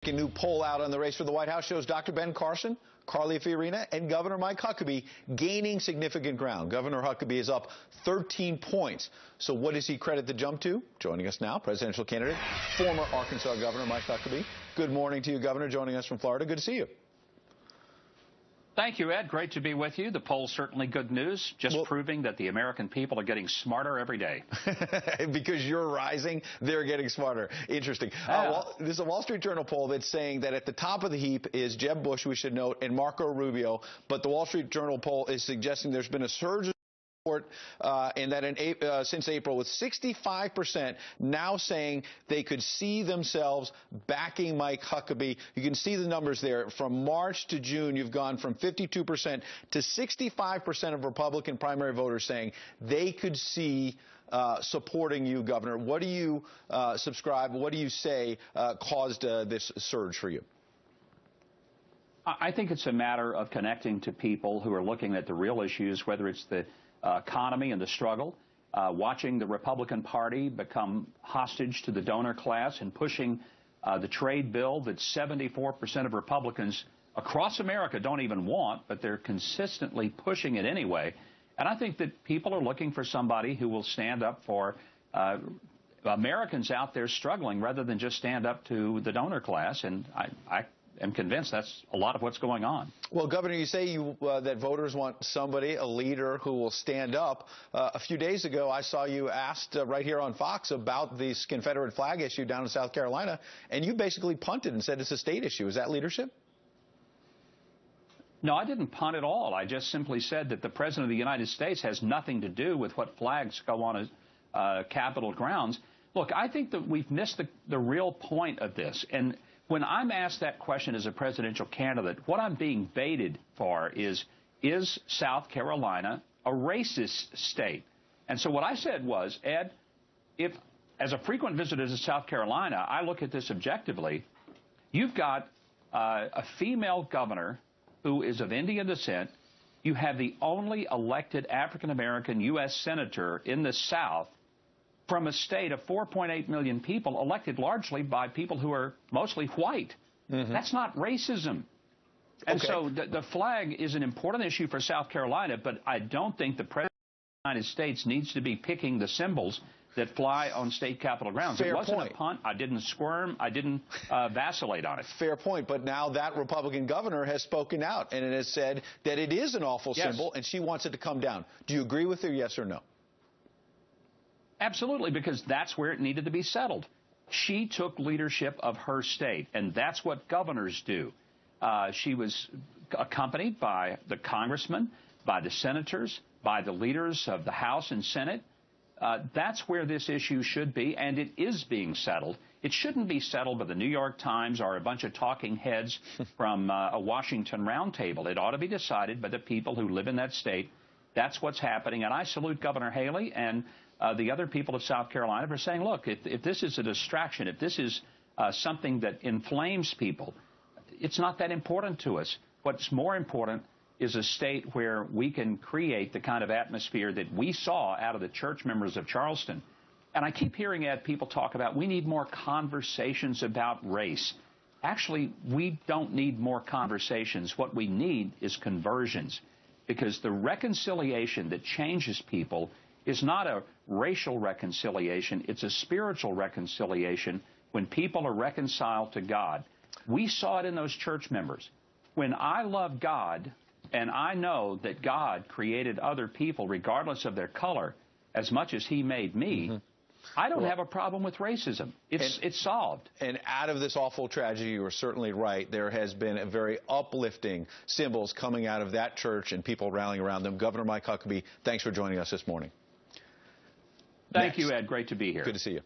A new poll out on the race for the White House shows Dr. Ben Carson, Carly Fiorina, and Governor Mike Huckabee gaining significant ground. Governor Huckabee is up 13 points. So what does he credit the jump to? Joining us now, presidential candidate, former Arkansas Governor Mike Huckabee. Good morning to you, Governor, joining us from Florida. Good to see you. Thank you, Ed. Great to be with you. The poll's certainly good news, just proving that the American people are getting smarter every day. Because you're rising, they're getting smarter. Interesting. This is a Wall Street Journal poll that's saying that at the top of the heap is Jeb Bush, we should note, and Marco Rubio. But the Wall Street Journal poll is suggesting there's been a surge of support and that since April, with 65% now saying they could see themselves backing Mike Huckabee. You can see the numbers there. From March to June, you've gone from 52% to 65% of Republican primary voters saying they could see supporting you, Governor. What do you subscribe? What do you say caused this surge for you? I think it's a matter of connecting to people who are looking at the real issues, whether it's the economy and the struggle, watching the Republican Party become hostage to the donor class and pushing the trade bill that 74% of Republicans across America don't even want, but they're consistently pushing it anyway. And I think that people are looking for somebody who will stand up for Americans out there struggling rather than just stand up to the donor class. And I am convinced that's a lot of what's going on. Well, Governor, you say that voters want somebody, a leader, who will stand up. A few days ago, I saw you asked right here on Fox about this Confederate flag issue down in South Carolina, and you basically punted and said it's a state issue. Is that leadership? No, I didn't punt at all. I just simply said that the President of the United States has nothing to do with what flags go on Capitol grounds. Look, I think that we've missed the real point of this. And when I'm asked that question as a presidential candidate, what I'm being baited for is South Carolina a racist state? And so what I said was, Ed, if as a frequent visitor to South Carolina, I look at this objectively, you've got a female governor who is of Indian descent. You have the only elected African-American U.S. senator in the South from a state of 4.8 million people, elected largely by people who are mostly white. Mm-hmm. That's not racism. And so the flag is an important issue for South Carolina, but I don't think the President of the United States needs to be picking the symbols that fly on state capitol grounds. Fair it wasn't point. A punt. I didn't squirm. I didn't vacillate on it. Fair point. But now that Republican governor has spoken out and it has said that it is an awful symbol and she wants it to come down. Do you agree with her, yes or no? Absolutely, because that's where it needed to be settled. She took leadership of her state, and that's what governors do. She was accompanied by the congressmen, by the senators, by the leaders of the House and Senate. That's where this issue should be, and it is being settled. It shouldn't be settled by the New York Times or a bunch of talking heads from a Washington roundtable. It ought to be decided by the people who live in that state. That's what's happening, and I salute Governor Haley and the other people of South Carolina for saying, look, if this is a distraction, if this is something that inflames people, it's not that important to us. What's more important is a state where we can create the kind of atmosphere that we saw out of the church members of Charleston. And I keep hearing people talk about we need more conversations about race. Actually, we don't need more conversations. What we need is conversions, because the reconciliation that changes people is not a racial reconciliation. It's a spiritual reconciliation when people are reconciled to God. We saw it in those church members. When I love God and I know that God created other people regardless of their color as much as he made me, I don't have a problem with racism. It's solved. And out of this awful tragedy, you are certainly right. There has been a very uplifting symbols coming out of that church and people rallying around them. Governor Mike Huckabee, thanks for joining us this morning. Thank you, Ed. Great to be here. Good to see you.